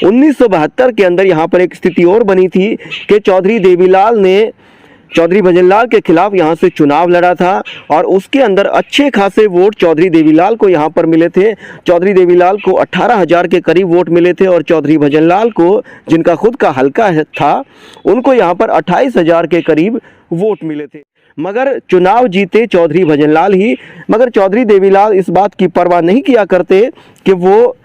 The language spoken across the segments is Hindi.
1972 के अंदर यहाँ पर एक स्थिति और बनी थी कि चौधरी देवीलाल ने चौधरी भजनलाल के खिलाफ यहाँ से चुनाव लड़ा था और उसके अंदर अच्छे खासे वोट चौधरी देवीलाल को यहाँ पर मिले थे। चौधरी देवीलाल को 18,000 के करीब वोट मिले थे और चौधरी भजनलाल को, जिनका खुद का हल्का था, उनको यहाँ पर 28,000 के करीब वोट मिले थे। मगर चुनाव जीते चौधरी भजनलाल ही, मगर चौधरी देवीलाल इस बात की परवाह नहीं किया करते कि वो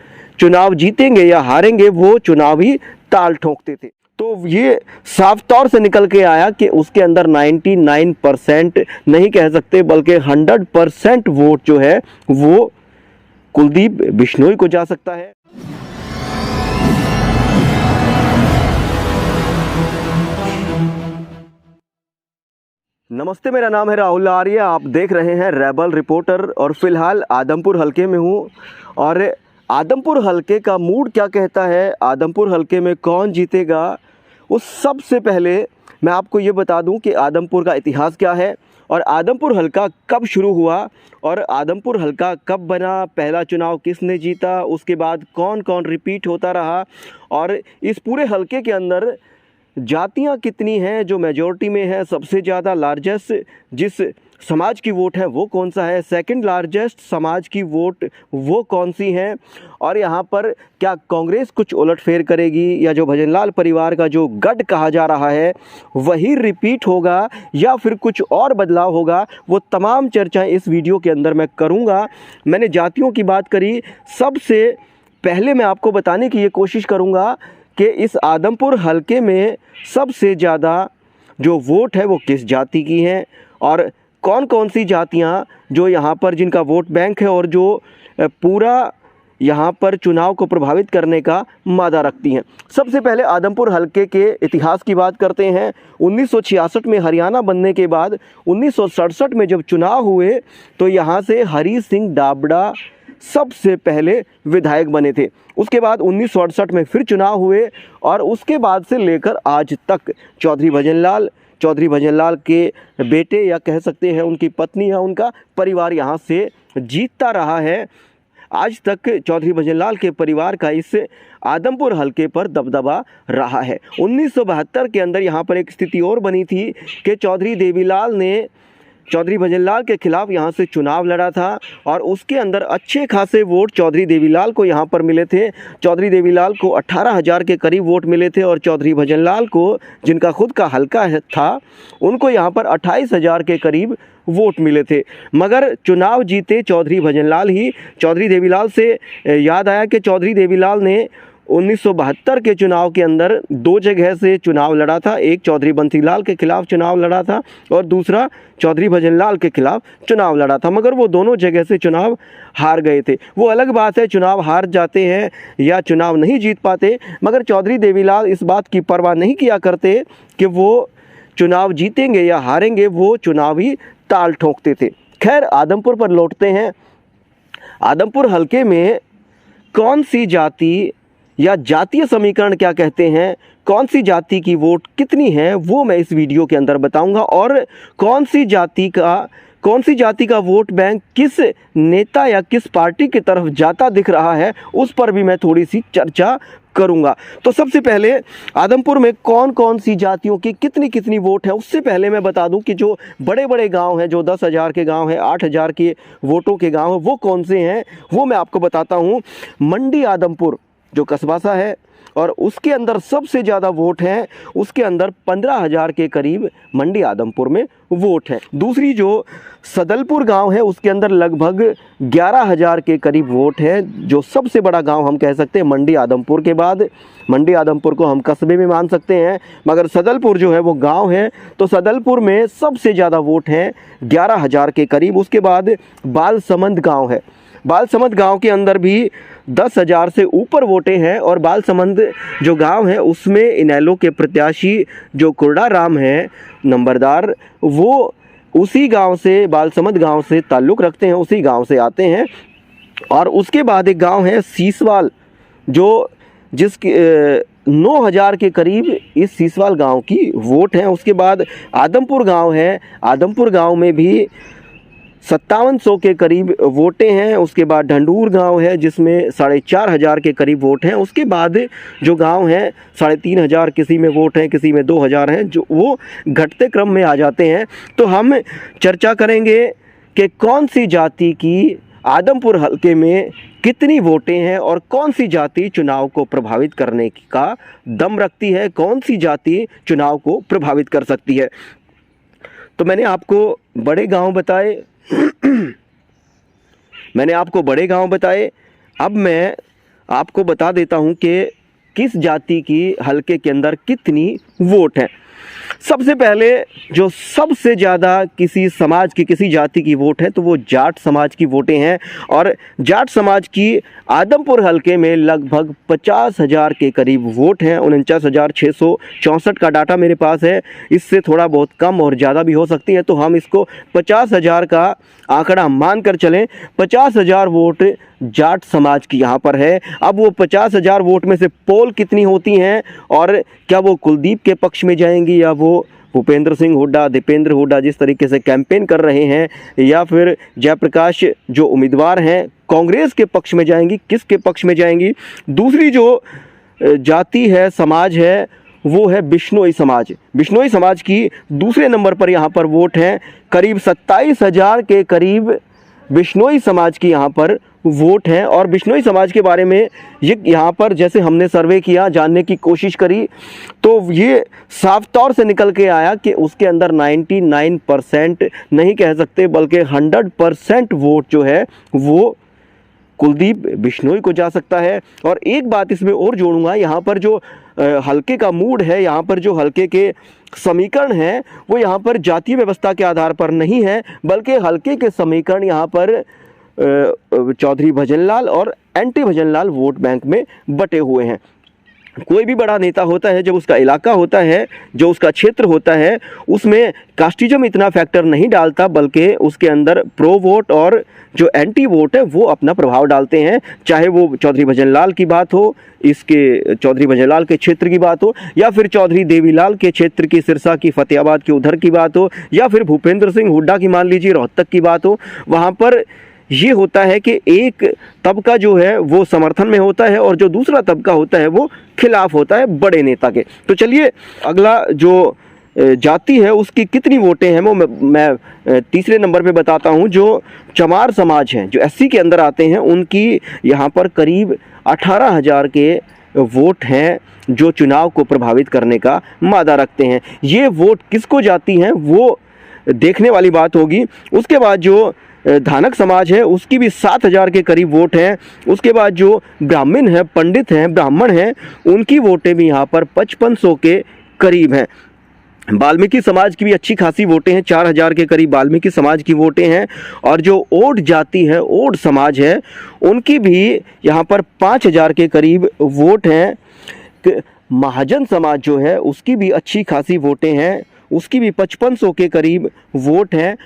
चुनाव जीतेंगे या हारेंगे, वो चुनावी ताल ठोकते थे। तो ये साफ तौर से निकल के आया कि उसके अंदर 99% नहीं कह सकते बल्कि 100% वोट जो है वो कुलदीप बिश्नोई को जा सकता है। नमस्ते, मेरा नाम है राहुल आर्य, आप देख रहे हैं रेबल रिपोर्टर और फिलहाल आदमपुर हलके में हूँ। और आदमपुर हलके का मूड क्या कहता है, आदमपुर हलके में कौन जीतेगा, उस सबसे पहले मैं आपको ये बता दूं कि आदमपुर का इतिहास क्या है और आदमपुर हलका कब शुरू हुआ और आदमपुर हलका कब बना, पहला चुनाव किसने जीता, उसके बाद कौन कौन रिपीट होता रहा और इस पूरे हलके के अंदर जातियां कितनी हैं जो मेजॉरिटी में है, सबसे ज़्यादा लार्जेस्ट जिस समाज की वोट है वो कौन सा है, सेकंड लार्जेस्ट समाज की वोट वो कौन सी है और यहाँ पर क्या कांग्रेस कुछ उलटफेर करेगी या जो भजनलाल परिवार का जो गढ़ कहा जा रहा है वही रिपीट होगा या फिर कुछ और बदलाव होगा, वो तमाम चर्चाएं इस वीडियो के अंदर मैं करूँगा। मैंने जातियों की बात करी, सबसे पहले मैं आपको बताने की ये कोशिश करूँगा कि इस आदमपुर हलके में सबसे ज़्यादा जो वोट है वो किस जाति की हैं और कौन कौन सी जातियां जो यहाँ पर जिनका वोट बैंक है और जो पूरा यहाँ पर चुनाव को प्रभावित करने का मादा रखती हैं। सबसे पहले आदमपुर हलके के इतिहास की बात करते हैं। 1966 में हरियाणा बनने के बाद 1967 में जब चुनाव हुए तो यहाँ से हरी सिंह डाबड़ा सबसे पहले विधायक बने थे। उसके बाद 1968 में फिर चुनाव हुए और उसके बाद से लेकर आज तक चौधरी भजनलाल के बेटे या कह सकते हैं उनकी पत्नी या उनका परिवार यहाँ से जीतता रहा है। आज तक चौधरी भजनलाल के परिवार का इस आदमपुर हलके पर दबदबा रहा है। 1972 के अंदर यहाँ पर एक स्थिति और बनी थी कि चौधरी देवीलाल ने चौधरी भजनलाल के खिलाफ यहाँ से चुनाव लड़ा था और उसके अंदर अच्छे खासे वोट चौधरी देवीलाल को यहाँ पर मिले थे। चौधरी देवीलाल को 18,000 के करीब वोट मिले थे और चौधरी भजनलाल को, जिनका खुद का हल्का था, उनको यहाँ पर 28,000 के करीब वोट मिले थे। मगर चुनाव जीते चौधरी भजनलाल ही। चौधरी देवीलाल से याद आया कि चौधरी देवीलाल ने 1972 के चुनाव के अंदर दो जगह से चुनाव लड़ा था। एक चौधरी बंसीलाल के खिलाफ चुनाव लड़ा था और दूसरा चौधरी भजनलाल के खिलाफ चुनाव लड़ा था, मगर वो दोनों जगह से चुनाव हार गए थे। वो अलग बात है, चुनाव हार जाते हैं या चुनाव नहीं जीत पाते, मगर चौधरी देवीलाल इस बात की परवाह नहीं किया करते कि वो चुनाव जीतेंगे या हारेंगे, वो चुनावी ताल ठोकते थे। खैर, आदमपुर पर लौटते हैं। आदमपुर हलके में कौन सी जाति या जातीय समीकरण क्या कहते हैं, कौन सी जाति की वोट कितनी है, वो मैं इस वीडियो के अंदर बताऊंगा और कौन सी जाति का वोट बैंक किस नेता या किस पार्टी की तरफ जाता दिख रहा है उस पर भी मैं थोड़ी सी चर्चा करूंगा। तो सबसे पहले आदमपुर में कौन कौन सी जातियों की कितनी कितनी वोट है, उससे पहले मैं बता दूं कि जो बड़े बड़े गांव हैं, जो 10,000 के गांव हैं, 8,000 के वोटों के गांव हैं, वो कौन से हैं वो मैं आपको बताता हूं। मंडी आदमपुर जो कस्बा सा है और उसके अंदर सबसे ज़्यादा वोट हैं, उसके अंदर 15,000 के करीब मंडी आदमपुर में वोट है। दूसरी जो सदलपुर गांव है उसके अंदर लगभग 11,000 के करीब वोट है, जो सबसे बड़ा गांव हम कह सकते हैं मंडी आदमपुर के बाद। मंडी आदमपुर को हम कस्बे में मान सकते हैं, मगर सदलपुर जो है वो गांव है, तो सदलपुर में सबसे ज़्यादा वोट हैं 11,000 के करीब। उसके बाद बालसमंद गाँव है, बालसमंद गांव के अंदर भी 10,000 से ऊपर वोटें हैं और बालसमंद जो गांव है उसमें इनेलो के प्रत्याशी जो कुर्डा राम है नंबरदार, वो उसी गांव से, बालसमंद गांव से ताल्लुक़ रखते हैं, उसी गांव से आते हैं। और उसके बाद एक गांव है सीसवाल, जो जिसकी 9,000 के करीब इस सीसवाल गांव की वोट हैं। उसके बाद आदमपुर गांव है, आदमपुर गांव में भी 5700 के करीब वोटें हैं। उसके बाद ढंडूर गांव है जिसमें 4500 के करीब वोट हैं। उसके बाद जो गांव हैं 3500, किसी में वोट हैं, किसी में 2000 हैं, जो वो घटते क्रम में आ जाते हैं। तो हम चर्चा करेंगे कि कौन सी जाति की आदमपुर हलके में कितनी वोटें हैं और कौन सी जाति चुनाव को प्रभावित करने का दम रखती है, कौन सी जाति चुनाव को प्रभावित कर सकती है। तो मैंने आपको बड़े गांव बताए अब मैं आपको बता देता हूं कि किस जाति की हलके के अंदर कितनी वोट है। सबसे पहले जो सबसे ज़्यादा किसी समाज की, किसी जाति की वोट है तो वो जाट समाज की वोटें हैं। और जाट समाज की आदमपुर हलके में लगभग 50,000 के करीब वोट हैं। 49,664 का डाटा मेरे पास है। इससे थोड़ा बहुत कम और ज़्यादा भी हो सकती है, तो हम इसको 50,000 का आंकड़ा मानकर चलें। 50,000 वोट जाट समाज की यहाँ पर है। अब वो 50,000 वोट में से पोल कितनी होती हैं और क्या वो कुलदीप के पक्ष में जाएंगी या वो भूपेंद्र सिंह हुड्डा, दीपेंद्र हुड्डा जिस तरीके से कैंपेन कर रहे हैं, या फिर जयप्रकाश जो उम्मीदवार हैं कांग्रेस के पक्ष में जाएंगी, किसके पक्ष में जाएंगी। दूसरी जो जाति है, समाज है, वो है बिश्नोई समाज। बिश्नोई समाज की दूसरे नंबर पर यहाँ पर वोट हैं। करीब 27,000 के करीब बिश्नोई समाज की यहाँ पर वोट हैं। और बिश्नोई समाज के बारे में ये यहाँ पर जैसे हमने सर्वे किया, जानने की कोशिश करी, तो ये साफ तौर से निकल के आया कि उसके अंदर 99% नहीं कह सकते बल्कि 100% वोट जो है वो कुलदीप बिश्नोई को जा सकता है। और एक बात इसमें और जोड़ूंगा, यहाँ पर जो हलके का मूड है, यहाँ पर जो हलके के समीकरण हैं वो यहाँ पर जातीय व्यवस्था के आधार पर नहीं है, बल्कि हलके के समीकरण यहाँ पर चौधरी भजनलाल और एंटी भजनलाल वोट बैंक में बटे हुए हैं। कोई भी बड़ा नेता होता है, जब उसका इलाका होता है, जो उसका क्षेत्र होता है, उसमें कास्टिज्म इतना फैक्टर नहीं डालता, बल्कि उसके अंदर प्रो वोट और जो एंटी वोट है वो अपना प्रभाव डालते हैं। चाहे वो चौधरी भजनलाल की बात हो, इसके चौधरी भजनलाल के क्षेत्र की बात हो, या फिर चौधरी देवीलाल के क्षेत्र की, सिरसा की, फतेहाबाद की उधर की बात हो, या फिर भूपेंद्र सिंह हुड्डा की मान लीजिए रोहतक की बात हो। वहाँ पर ये होता है कि एक तबका जो है वो समर्थन में होता है और जो दूसरा तबका होता है वो खिलाफ होता है बड़े नेता के। तो चलिए अगला जो जाति है उसकी कितनी वोटें हैं वो मैं तीसरे नंबर पे बताता हूं। जो चमार समाज हैं, जो एससी के अंदर आते हैं, उनकी यहाँ पर करीब 18,000 के वोट हैं जो चुनाव को प्रभावित करने का मादा रखते हैं। ये वोट किसको जाती हैं वो देखने वाली बात होगी। उसके बाद जो धानक समाज है उसकी भी 7,000 के करीब वोट हैं। उसके बाद जो ब्राह्मण हैं, पंडित हैं, ब्राह्मण हैं, उनकी वोटें भी यहाँ पर 5500 के करीब हैं। वाल्मीकि समाज की भी अच्छी खासी वोटें हैं, 4,000 के करीब वाल्मीकि समाज की वोटें हैं। और जो ओड जाति है, ओड समाज है, उनकी भी यहाँ पर 5,000 के करीब वोट हैं। महाजन समाज जो है उसकी भी अच्छी खासी वोटें हैं, उसकी भी 5500 के करीब वोट हैं।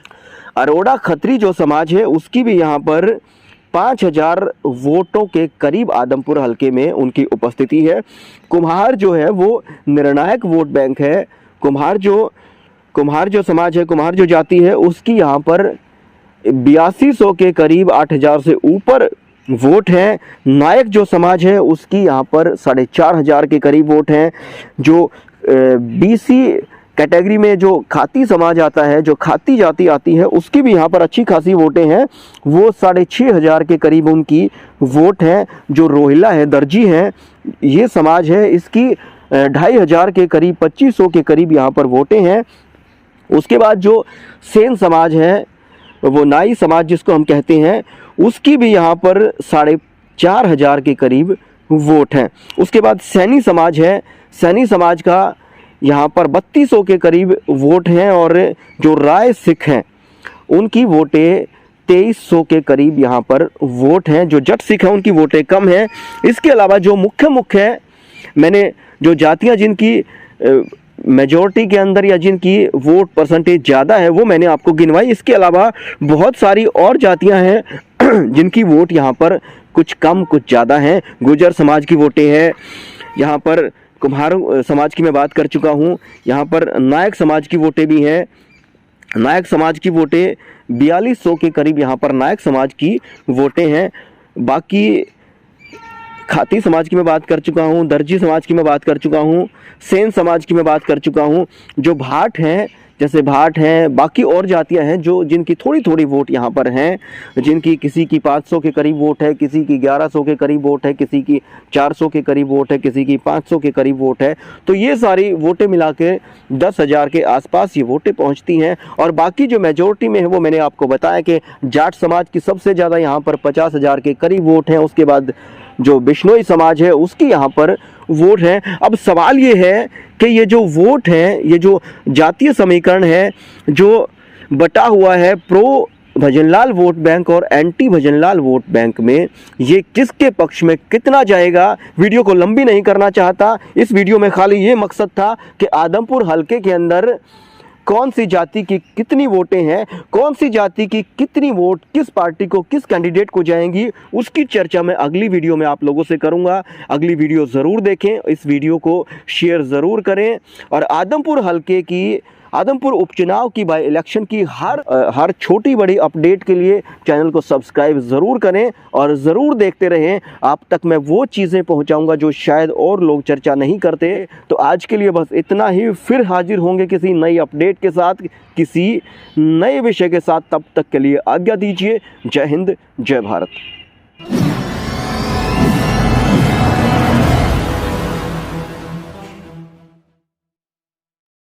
अरोड़ा खत्री जो समाज है उसकी भी यहाँ पर 5,000 वोटों के करीब आदमपुर हलके में उनकी उपस्थिति है। कुम्हार जो है वो निर्णायक वोट बैंक है। कुम्हार जो समाज है, कुम्हार जो जाति है, उसकी यहाँ पर 8200 के करीब 8,000 से ऊपर वोट हैं। नायक जो समाज है उसकी यहाँ पर 4,500 के करीब वोट हैं। जो बीसी कैटेगरी में जो खाती समाज आता है, जो खाती जाति आती है, उसकी भी यहाँ पर अच्छी खासी वोटें हैं। वो 6,500 के करीब उनकी वोट हैं। जो रोहिला है, दर्जी है, ये समाज है, इसकी 2,500 के करीब, 2,500 के करीब यहाँ पर वोटें हैं। उसके बाद जो सेन समाज है, वो नाई समाज जिसको हम कहते हैं, उसकी भी यहाँ पर 4,500 के करीब वोट हैं। उसके बाद सैनी समाज है, सैनी समाज का यहाँ पर 3,200 के करीब वोट हैं। और जो राय सिख हैं उनकी वोटें 2,300 के करीब यहाँ पर वोट हैं। जो जट सिख हैं उनकी वोटें कम हैं। इसके अलावा जो मुख्य है, मैंने जो जातियाँ जिनकी मेजॉरिटी के अंदर या जिनकी वोट परसेंटेज ज़्यादा है वो मैंने आपको गिनवाई। इसके अलावा बहुत सारी और जातियाँ हैं जिनकी वोट यहाँ पर कुछ कम कुछ ज़्यादा हैं। गुर्जर समाज की वोटें हैं यहाँ पर। कुम्हार समाज की मैं बात कर चुका हूँ। यहाँ पर नायक समाज की वोटें भी हैं। नायक समाज की वोटें 4200 के करीब यहाँ पर नायक समाज की वोटें हैं। बाकी खाती समाज की मैं बात कर चुका हूँ, दर्जी समाज की मैं बात कर चुका हूँ, सेन समाज की मैं बात कर चुका हूँ। जो भाट हैं, जैसे भाट हैं, बाकी और जातियां हैं जो जिनकी थोड़ी थोड़ी वोट यहाँ पर हैं, जिनकी किसी की 500 के करीब वोट है, किसी की 1100 के करीब वोट है, किसी की 400 के करीब वोट है, किसी की 500 के करीब वोट है। तो ये सारी वोटें मिला के 10,000 के आसपास ये वोटें पहुँचती हैं। और बाकी जो मेजोरिटी में है वो मैंने आपको बताया कि जाट समाज की सबसे ज़्यादा यहाँ पर 50,000 के करीब वोट हैं। उसके बाद जो बिश्नोई समाज है उसकी यहाँ पर वोट है। अब सवाल ये है कि ये जो वोट है, ये जो जातीय समीकरण है जो बटा हुआ है प्रो भजनलाल वोट बैंक और एंटी भजनलाल वोट बैंक में, ये किसके पक्ष में कितना जाएगा। वीडियो को लंबी नहीं करना चाहता, इस वीडियो में खाली ये मकसद था कि आदमपुर हलके के अंदर कौन सी जाति की कितनी वोटें हैं, कौन सी जाति की कितनी वोट किस पार्टी को, किस कैंडिडेट को जाएंगी, उसकी चर्चा मैं अगली वीडियो में आप लोगों से करूंगा। अगली वीडियो ज़रूर देखें, इस वीडियो को शेयर ज़रूर करें और आदमपुर उपचुनाव की बाय इलेक्शन की हर छोटी बड़ी अपडेट के लिए चैनल को सब्सक्राइब ज़रूर करें और ज़रूर देखते रहें। आप तक मैं वो चीज़ें पहुंचाऊंगा जो शायद और लोग चर्चा नहीं करते। तो आज के लिए बस इतना ही, फिर हाजिर होंगे किसी नई अपडेट के साथ, किसी नए विषय के साथ। तब तक के लिए आज्ञा दीजिए। जय हिंद, जय भारत।